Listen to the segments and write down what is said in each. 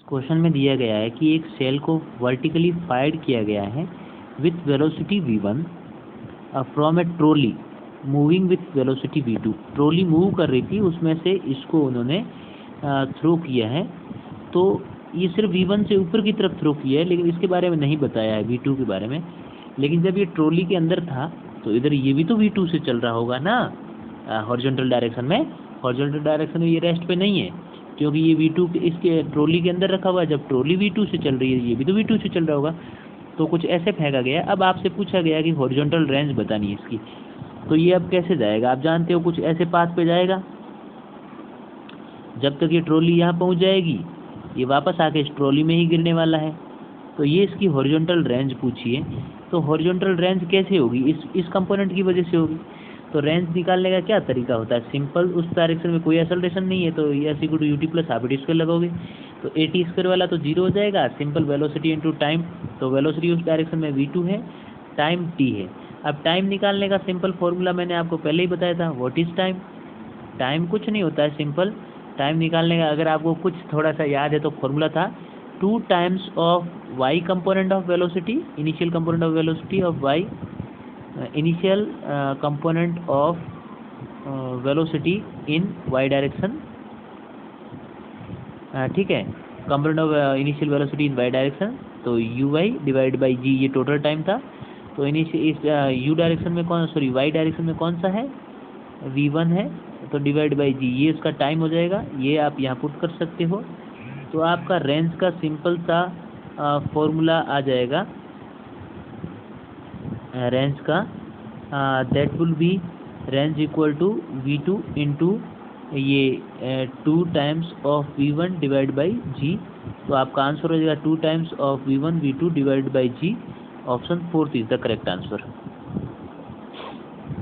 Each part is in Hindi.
क्वेश्चन में दिया गया है कि एक सेल को वर्टिकली फायर्ड किया गया है with velocity v1 from A trolley moving with velocity v2। Trolley move कर रही थी, उसमें से इसको उन्होंने थ्रो किया है। तो ये सिर्फ v1 से ऊपर की तरफ थ्रो किया है, लेकिन इसके बारे में नहीं बताया है v2 के बारे में। लेकिन जब ये ट्रॉली के अंदर था तो इधर ये भी तो v2 से चल रहा होगा ना, हॉरिजॉन्टल डायरेक्शन में। हॉरिजॉन्टल डायरेक्शन में ये रेस्ट पे नहीं है, क्योंकि ये v2 इसके ट्रॉली के अंदर रखा हुआ है। जब ट्रॉली v2 से चल रही है, ये भी तो v2 से चल रहा होगा। तो कुछ ऐसे फेंका गया। अब आपसे पूछा गया कि हॉरिजॉन्टल रेंज बतानी है इसकी, तो ये अब कैसे जाएगा? आप जानते हो कुछ ऐसे पाथ पे जाएगा। जब तक ये ट्रॉली यहाँ पहुँच जाएगी, ये वापस आके इस ट्रॉली में ही गिरने वाला है। तो ये इसकी हॉरिजॉन्टल रेंज पूछी है। तो हॉरिजॉन्टल रेंज कैसे होगी? इस कंपोनेंट की वजह से होगी। तो रेंज निकालने का क्या तरीका होता है? सिंपल, उस डायरेक्शन में कोई एक्सेलरेशन नहीं है, तो S equal to U T plus half T square लगोगे, तो ए टी स्क्वायर वाला तो जीरो हो जाएगा। सिंपल वेलोसिटी इनटू टाइम, तो वेलोसिटी उस डायरेक्शन में v2 है, टाइम t है। अब टाइम निकालने का सिंपल फॉर्मूला मैंने आपको पहले ही बताया था। What is time? टाइम कुछ नहीं होता है, सिंपल टाइम निकालने का अगर आपको कुछ थोड़ा सा याद है तो फॉर्मूला था 2 times of y component of velocity, initial component of velocity of y, initial component of velocity in y direction. ठीक है, component of initial velocity in y direction, तो uy डिवाइड बाई g, ये टोटल टाइम था। तो इस u डायरेक्शन में y डायरेक्शन में कौन सा है? v1 है, तो डिवाइड बाई g, ये इसका टाइम हो जाएगा। ये आप यहाँ पुट कर सकते हो। तो आपका रेंज का सिंपल सा फॉर्मूला आ जाएगा रेंज का, that will be range equal to v2 into ये 2 times of v1 divide by g। तो आपका आंसर हो जाएगा 2 times of v1 v2 divide by g। Option 4 is the correct answer.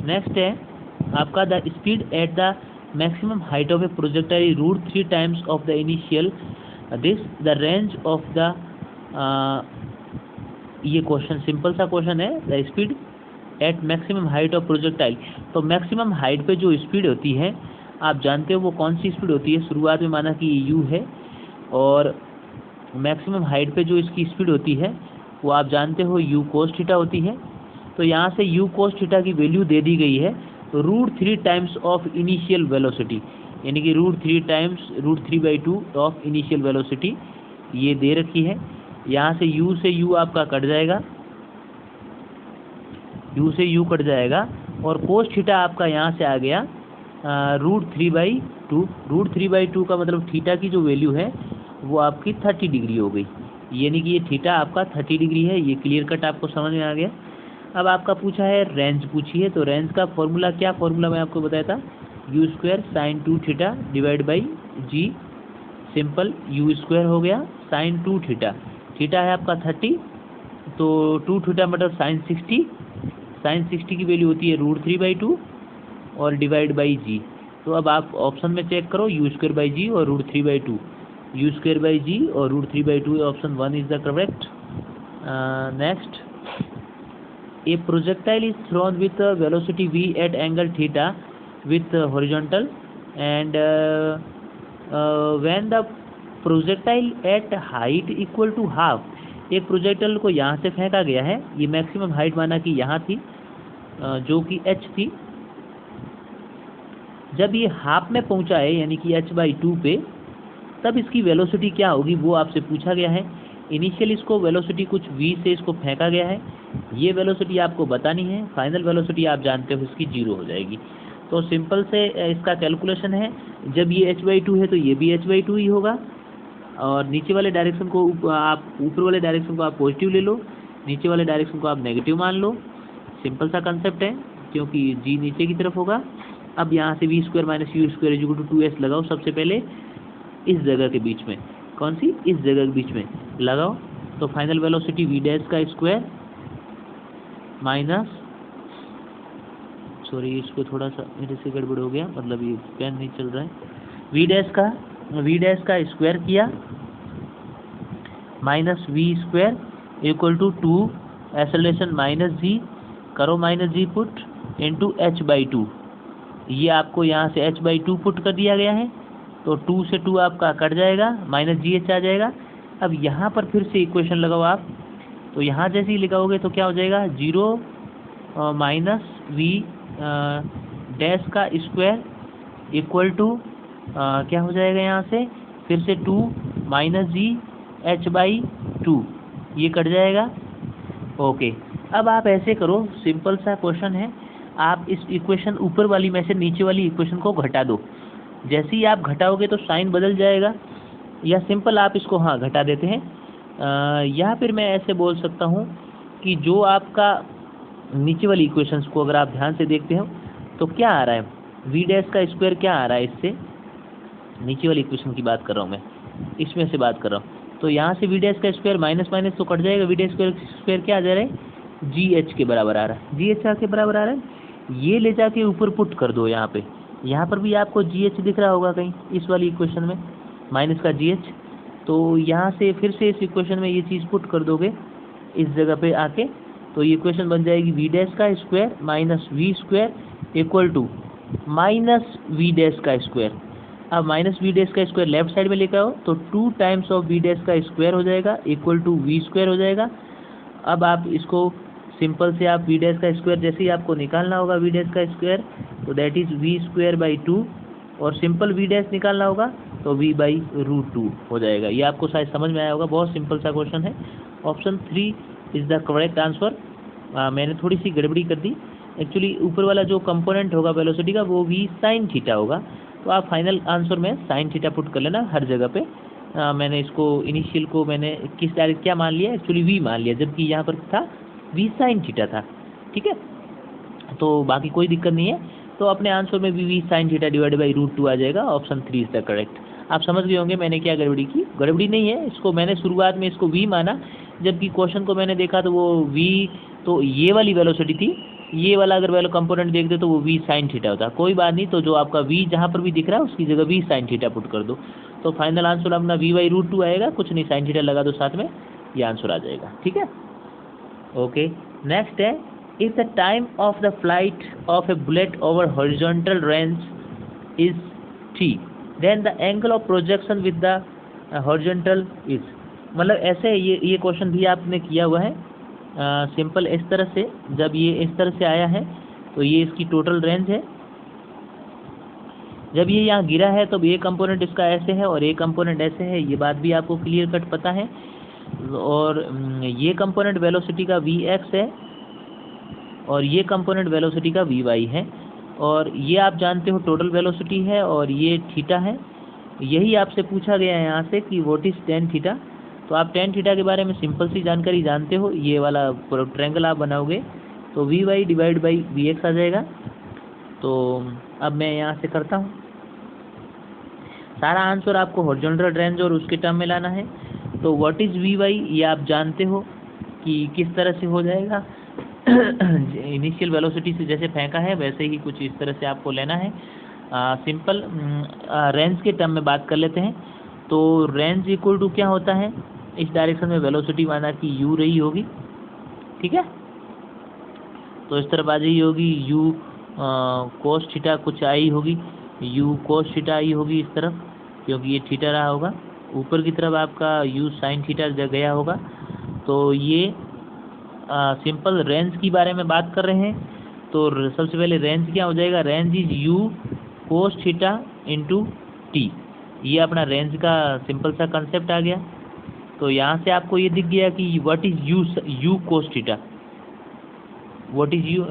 Next है आपका the speed at the maximum height of a projectile √3 times of the initial this the range of the, ये क्वेश्चन सिंपल सा क्वेश्चन है। The speed eight maximum height of projectile, तो मैक्सिमम हाइट पे जो स्पीड होती है आप जानते हो वो कौन सी स्पीड होती है? शुरुआत में माना कि ये u है, और मैक्सिमम हाइट पे जो इसकी स्पीड होती है वो आप जानते हो u cos थीटा होती है। तो यहाँ से u cos थीटा की वैल्यू दे दी गई है √3 टाइम्स ऑफ इनिशियल वेलोसिटी, यानी कि √3/2 ऑफ इनिशियल वेलोसिटी ये दे रखी है। यहाँ से u से u आपका कट जाएगा, u से u कट जाएगा, और cos थीटा आपका यहाँ से आ गया √3/2। √3/2 का मतलब थीटा की जो वैल्यू है वो आपकी 30 डिग्री हो गई, यानी कि ये थीटा आपका 30 डिग्री है। ये क्लियर कट आपको समझ में आ गया। अब आपका पूछा है रेंज पूछी है, तो रेंज का फॉर्मूला क्या फॉर्मूला मैं आपको बताया था? u² sin 2 theta divide by g। Simple u square हो गया sin 2 थीटा, थीटा है आपका 30, तो 2 थीटा मतलब sin 60। sin 60 की वैल्यू होती है √3/2 और डिवाइड बाई g। तो अब आप ऑप्शन में चेक करो u²/g और √3/2, u²/g और √3/2, option 1 is the correct. Next, a projectile is thrown with a velocity v at angle theta with horizontal, and when the projectile at height equal to half, एक प्रोजेक्टाइल को यहाँ से फेंका गया है, ये मैक्सिमम हाइट माना कि यहाँ थी जो कि h थी। जब ये हाफ में पहुँचा है यानी कि h/2 पे, तब इसकी वेलोसिटी क्या होगी वो आपसे पूछा गया है। इनिशियल इसको वेलोसिटी कुछ v से इसको फेंका गया है, ये वेलोसिटी आपको बतानी है। फाइनल वेलोसिटी आप जानते हो इसकी 0 हो जाएगी। तो सिंपल से इसका कैलकुलेशन है, जब ये h/2 है तो ये भी h/2 ही होगा, और नीचे वाले डायरेक्शन को आप ऊपर वाले डायरेक्शन को आप पॉजिटिव ले लो, नीचे वाले डायरेक्शन को आप नेगेटिव मान लो। सिंपल सा कंसेप्ट है, क्योंकि g नीचे की तरफ होगा। अब यहाँ से v² - u² = 2s लगाओ। सबसे पहले इस जगह के बीच में, कौन सी? इस जगह के बीच में लगाओ। तो फाइनल वेलोसिटी v' का स्क्वायर माइनस, सॉरी इसको थोड़ा सा मेरे से गड़बड़ हो गया, मतलब ये पेन नहीं चल रहा है, v' का स्क्वायर किया minus v² equal to 2 acceleration minus g, करो minus g put into h/2। ये आपको यहाँ से h/2 पुट कर दिया गया है, तो 2 से 2 आपका कट जाएगा, माइनस GH आ जाएगा। अब यहाँ पर फिर से इक्वेशन लगाओ आप, तो यहाँ जैसे ही लगाओगे तो क्या हो जाएगा, 0 माइनस वी डैश का स्क्वायर इक्वल टू क्या हो जाएगा यहाँ से फिर से 2 माइनस जी एच बाई 2, ये कट जाएगा। ओके, अब आप ऐसे करो, सिंपल सा क्वेश्चन है, आप इस इक्वेशन ऊपर वाली में से नीचे वाली इक्वेशन को घटा दो। जैसे ही आप घटाओगे तो साइन बदल जाएगा, या सिंपल आप इसको हाँ घटा देते हैं। या फिर मैं ऐसे बोल सकता हूँ कि जो आपका नीचे वाली इक्वेशंस को अगर आप ध्यान से देखते हो तो क्या आ रहा है, वी डैश का स्क्वायर क्या आ रहा है, इससे नीचे वाली इक्वेशन की बात कर रहा हूँ मैं, इसमें से बात कर रहा हूँ। तो यहाँ से वी डैश का स्क्वायर माइनस माइनस तो कट जाएगा, वी डैश स्क्वायर क्या आ जा रहा है, जी एच के बराबर आ रहा है, जी एच के बराबर आ रहा है। ये ले जाके ऊपर पुट कर दो यहाँ पे, यहाँ पर भी आपको जी एच दिख रहा होगा कहीं इस वाली इक्वेशन में, माइनस का जी एच। तो यहाँ से फिर से इस इक्वेशन में ये चीज़ पुट कर दोगे इस जगह पे आके, तो ये इक्वेशन बन जाएगी वी डैश का square minus V square equal to minus V dash का स्क्वायर। अब माइनस वी डैश का स्क्वायर लेफ्ट साइड में लेकर आओ तो 2 टाइम्स ऑफ वी डैश का स्क्वायर हो जाएगा इक्वल टू वी स्क्वायर हो जाएगा। अब आप इसको सिंपल से आप वी डैश का स्क्वायर जैसे ही आपको निकालना होगा वी डैश का स्क्वायर, तो that is V square by 2, और सिंपल वी डैश निकालना होगा तो वी बाई रूट 2 हो जाएगा। ये आपको शायद समझ में आया होगा, बहुत सिंपल सा क्वेश्चन है। Option 3 is the correct answer. मैंने थोड़ी सी गड़बड़ी कर दी, एक्चुअली ऊपर वाला जो कंपोनेंट होगा वेलोसिटी का वो वी साइन थीटा होगा, तो आप फाइनल आंसर में साइन थीटा पुट कर लेना हर जगह पे। मैंने इसको इनिशियल को मैंने किस डायरेक्ट क्या मान लिया, एक्चुअली वी मान लिया, जबकि यहाँ पर था वी साइन थीटा था, ठीक है। तो बाकी कोई दिक्कत नहीं है, तो अपने आंसर में V sine theta divide by root 2 आ जाएगा। Option 3 is the correct. आप समझ गए होंगे मैंने क्या गड़बड़ी की, गड़बड़ी नहीं है, इसको मैंने शुरुआत में इसको वी माना, जबकि क्वेश्चन को मैंने देखा तो वो वी, तो ये वाली वेलोसिटी थी, ये वाला अगर वैल्यू कंपोनेंट देखते तो वो वी साइन थीटा होता। कोई बात नहीं, तो जो आपका वी जहाँ पर भी दिख रहा है उसकी जगह वी साइन थीटा पुट कर दो, तो फाइनल आंसर अपना वी बाई रूट 2 आएगा, कुछ नहीं साइन थीटा लगा दो साथ में, ये आंसर आ जाएगा, ठीक है। ओके, नेक्स्ट है, if the time of the flight of a bullet over horizontal range is t, then the angle of projection with the horizontal is, मतलब ऐसे ये क्वेश्चन भी आपने किया हुआ है सिंपल इस तरह से। जब ये इस तरह से आया है तो ये इसकी टोटल रेंज है, जब ये यहाँ गिरा है तो ये कंपोनेंट इसका ऐसे है और ये कंपोनेंट ऐसे है, ये बात भी आपको क्लियर कट पता है। और ये कंपोनेंट वेलोसिटी का वी एक्स है और ये कंपोनेंट वेलोसिटी का वी वाई है, और ये आप जानते हो टोटल वेलोसिटी है और ये थीटा है। यही आपसे पूछा गया है यहाँ से कि व्हाट इज़ टेन थीटा, तो आप टेन थीटा के बारे में सिंपल सी जानकारी जानते हो, ये वाला ट्रायंगल आप बनाओगे तो V Y divide by V X आ जाएगा। तो अब मैं यहाँ से करता हूँ, सारा आंसर आपको हॉरिजॉन्टल रेंज और उसके टर्म में लाना है। तो व्हाट इज़ वी वाई ये आप जानते हो कि किस तरह से हो जाएगा इनिशियल वेलोसिटी से जैसे फेंका है वैसे ही कुछ इस तरह से आपको लेना है। सिंपल रेंज के टर्म में बात कर लेते हैं, तो रेंज इक्वल टू क्या होता है, इस डायरेक्शन में वेलोसिटी माना कि u रही होगी, ठीक है, तो इस तरफ आ जाइए होगी u कोस थीटा कुछ आई होगी, u कोस थीटा आई होगी इस तरफ, क्योंकि ये थीटा रहा होगा, ऊपर की तरफ आपका u साइन थीटा गया होगा। तो ये सिंपल रेंज की बारे में बात कर रहे हैं, तो सबसे पहले रेंज क्या हो जाएगा, range is u cos theta into T, ये अपना रेंज का सिंपल सा कंसेप्ट आ गया। तो यहाँ से आपको ये दिख गया कि what is you cos theta, what is you,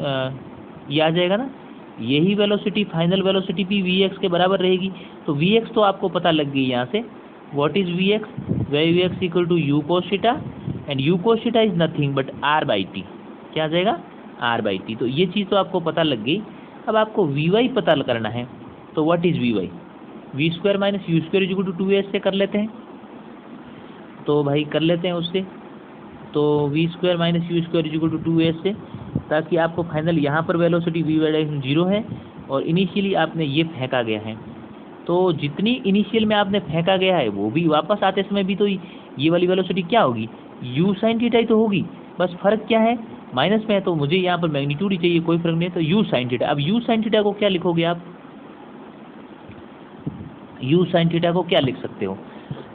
ये आ जाएगा ना, यही वेलोसिटी फाइनल वेलोसिटी भी वी एक्स के बराबर रहेगी। तो वी एक्स तो आपको पता लग गई यहाँ से, what is V X, V X equal to U cos theta, and U cos theta is nothing but R by T, क्या आ जाएगा आर बाई टी। तो ये चीज़ तो आपको पता लग गई। अब आपको वी वाई पता करना है, तो what is V Y, V square minus U square equal to 2s से कर लेते हैं, तो भाई कर लेते हैं उससे, तो V square minus U square equal to 2s से, ताकि आपको फाइनल यहाँ पर वेलोसिटी वी वाई 0 है और इनिशियली आपने ये फेंका गया है, तो जितनी इनिशियल में आपने फेंका गया है वो भी वापस आते समय भी तो ये वाली वेलोसिटी क्या होगी, यू साइन थीटा ही तो होगी, बस फर्क क्या है माइनस में है, तो मुझे यहाँ पर मैग्नीट्यूड ही चाहिए, कोई फर्क नहीं है, तो यू साइन थीटा। अब यू साइन थीटा को क्या लिखोगे आप, यू साइन थीटा को क्या लिख सकते हो,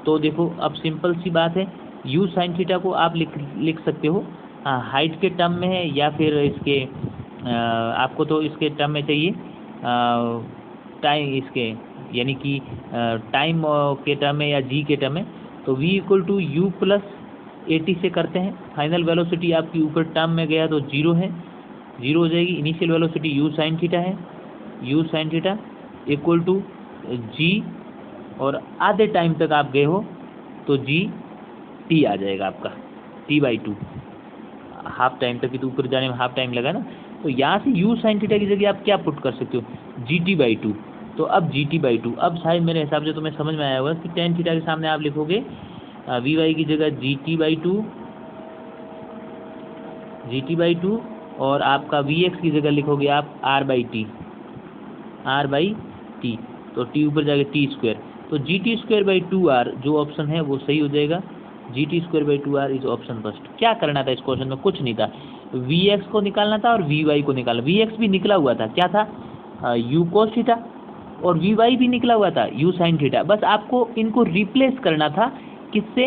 तो देखो अब सिंपल सी बात है, यू साइन थीटा को आप लिख सकते हो हाइट के टर्म में है या फिर इसके आपको तो इसके टर्म में चाहिए टाइम इसके यानी कि टाइम के टर्म में या जी के टर्म में। तो v इक्वल टू यू प्लस 80 से करते हैं। फाइनल वेलोसिटी आपकी ऊपर टर्म में गया तो 0 है, 0 हो जाएगी। Initial velocity U sine theta है, U sine theta equal to G, और आधे टाइम तक आप गए हो तो जी टी आ जाएगा आपका, t/2। हाफ टाइम तक, तो ऊपर जाने में हाफ टाइम लगा ना, तो यहाँ से यू साइन थीटा की जगह आप क्या पुट कर सकते हो, gt/2। तो अब gt/2, अब शायद मेरे हिसाब से तुम्हें समझ में आया होगा कि टेन थीटा के सामने आप लिखोगे वी वाई की जगह gt/2, और आपका वी एक्स की जगह लिखोगे आप r/t, तो t ऊपर जाएगा t²। तो gt²/2r जो ऑप्शन है वो सही हो जाएगा। gt²/2r is option first. क्या करना था इस क्वेश्चन में, कुछ नहीं था, वी एक्स को निकालना था और वी वाई को निकालना। वी एक्स भी निकला हुआ था, क्या था, यू कोस थीटा, और वी वाई भी निकला हुआ था, यू साइन थीटा। बस आपको इनको रिप्लेस करना था किससे,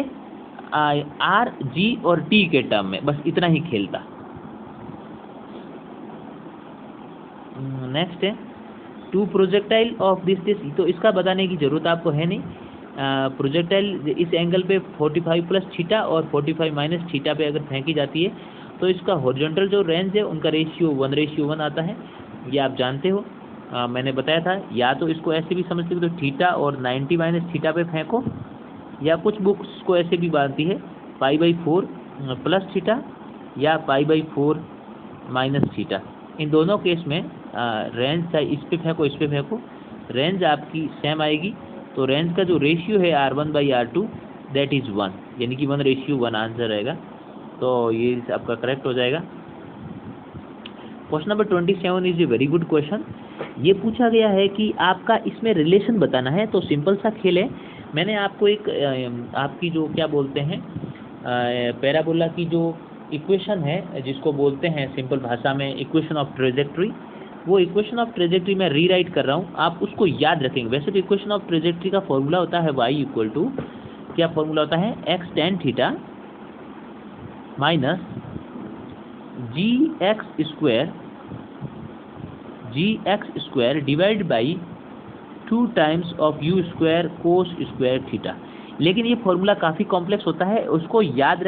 आर, जी और टी के टर्म में, बस इतना ही खेल था। नेक्स्ट है टू प्रोजेक्टाइल ऑफ दिस, तो इसका बताने की जरूरत आपको है नहीं। प्रोजेक्टाइल इस एंगल पे 45 प्लस थीटा और 45 माइनस थीटा पे अगर फेंकी जाती है तो इसका हॉरिजॉन्टल जो रेंज है उनका रेशियो 1:1 आता है, ये आप जानते हो। मैंने बताया था, या तो इसको ऐसे भी समझते हो तो थीटा और 90 माइनस थीटा पे फेंको, या कुछ बुक्स को ऐसे भी बांधती है π/4 प्लस थीटा या π/4 माइनस थीटा। इन दोनों केस में रेंज चाहे इस पे फेंको इस पे फेंको, रेंज आपकी सेम आएगी। तो रेंज का जो रेशियो है r1/r2 दैट इज़ 1, यानी कि 1:1 आंसर रहेगा। तो ये आपका करेक्ट हो जाएगा। Question number 27 is a very good question. ये पूछा गया है कि आपका इसमें रिलेशन बताना है। तो सिंपल सा खेल है, मैंने आपको एक आपकी जो क्या बोलते हैं पैराबोला की जो इक्वेशन है जिसको बोलते हैं सिंपल भाषा में इक्वेशन ऑफ ट्रेजेक्ट्री, वो इक्वेशन ऑफ ट्रेजेक्ट्री मैं रीराइट कर रहा हूँ, आप उसको याद रखेंगे। वैसे तो इक्वेशन ऑफ ट्रेजेक्ट्री का फॉर्मूला होता है y इक्वल टू, क्या फॉर्मूला होता है, x tan theta minus gx² divide by 2 times of u² cos square theta. लेकिन ये फॉर्मूला काफ़ी कॉम्प्लेक्स होता है, उसको याद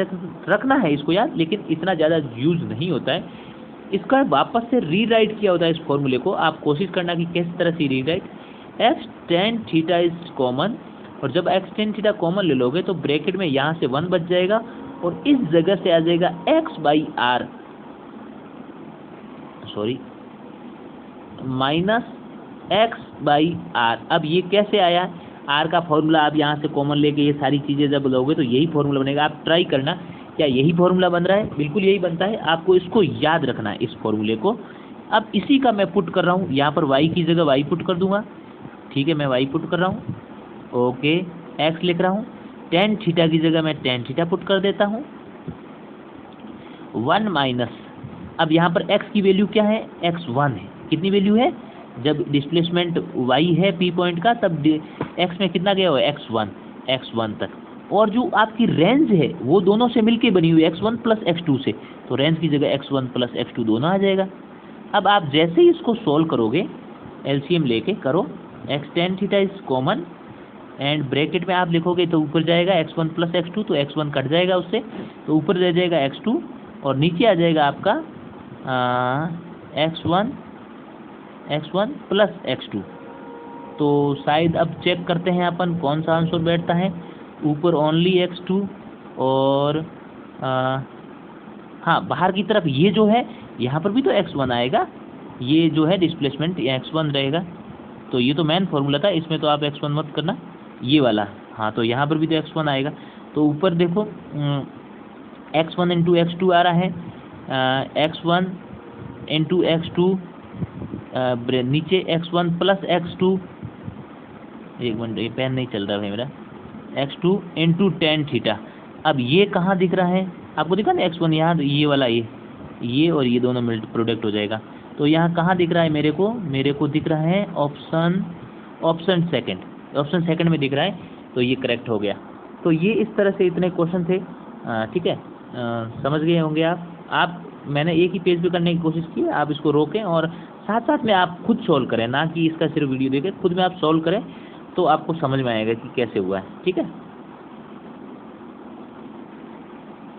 रखना है इसको याद, लेकिन इतना ज़्यादा यूज नहीं होता है। इसका वापस से रीराइट किया होता है इस फॉर्मूले को, आप कोशिश करना कि किस तरह से rewrite. x tan theta is common, और जब x tan थीटा कॉमन ले लोगे तो ब्रैकेट में यहाँ से 1 बच जाएगा और इस जगह से आ जाएगा x/r, सॉरी माइनस x/r। अब ये कैसे आया, r का फॉर्मूला आप यहाँ से कॉमन लेके ये सारी चीज़ें जब लोगे तो यही फॉर्मूला बनेगा। आप ट्राई करना, क्या यही फॉर्मूला बन रहा है, बिल्कुल यही बनता है, आपको इसको याद रखना है इस फॉर्मूले को। अब इसी का मैं पुट कर रहा हूँ, यहाँ पर y की जगह y पुट कर दूंगा, ठीक है, मैं y पुट कर रहा हूँ, ओके, x लिख रहा हूँ, tan थीटा की जगह मैं tan थीटा पुट कर देता हूँ, 1 माइनस, अब यहाँ पर x की वैल्यू क्या है, x1 है, कितनी वैल्यू है, जब डिस्प्लेसमेंट y है p पॉइंट का तब x में कितना गया हुआ है, x1 तक, और जो आपकी रेंज है वो दोनों से मिलके बनी हुई है x1 प्लस x2 से, तो रेंज की जगह x1 प्लस x2 दोनों आ जाएगा। अब आप जैसे ही इसको सोल्व करोगे, एलसीएम लेके करो, x tan theta is common and bracket में आप लिखोगे तो ऊपर जाएगा x1 प्लस x2, तो x1 कट जाएगा उससे, तो ऊपर रह जाएगा x2 और नीचे आ जाएगा आपका x1 प्लस x2। तो शायद अब चेक करते हैं अपन कौन सा आंसर बैठता है, ऊपर ओनली x2 और हाँ बाहर की तरफ ये जो है यहाँ पर भी तो x1 आएगा, ये जो है डिस्प्लेसमेंट x1 रहेगा। तो ये तो मेन फॉर्मूला था, इसमें तो आप x1 मत करना, ये वाला, हाँ तो यहाँ पर भी तो x1 आएगा। तो ऊपर देखो x1 इंटू x2 आ रहा है, x1 इंटू x2, नीचे x1 प्लस x2, एक मिनट ये पेन नहीं चल रहा है मेरा, x2 इंटू tan थीटा। अब ये कहाँ दिख रहा है आपको, दिखा ना x1 यहाँ, ये वाला ये और ये दोनों मिल प्रोडक्ट हो जाएगा। तो यहाँ कहाँ दिख रहा है मेरे को दिख रहा है ऑप्शन सेकंड में दिख रहा है, तो ये करेक्ट हो गया। तो ये इस तरह से इतने क्वेश्चन थे। ठीक है, समझ गए होंगे आप मैंने एक ही पेज पे करने की कोशिश की है, आप इसको रोकें और साथ साथ में आप खुद सॉल्व करें, ना कि इसका सिर्फ वीडियो देखें, खुद में आप सॉल्व करें तो आपको समझ में आएगा कि कैसे हुआ है। ठीक है।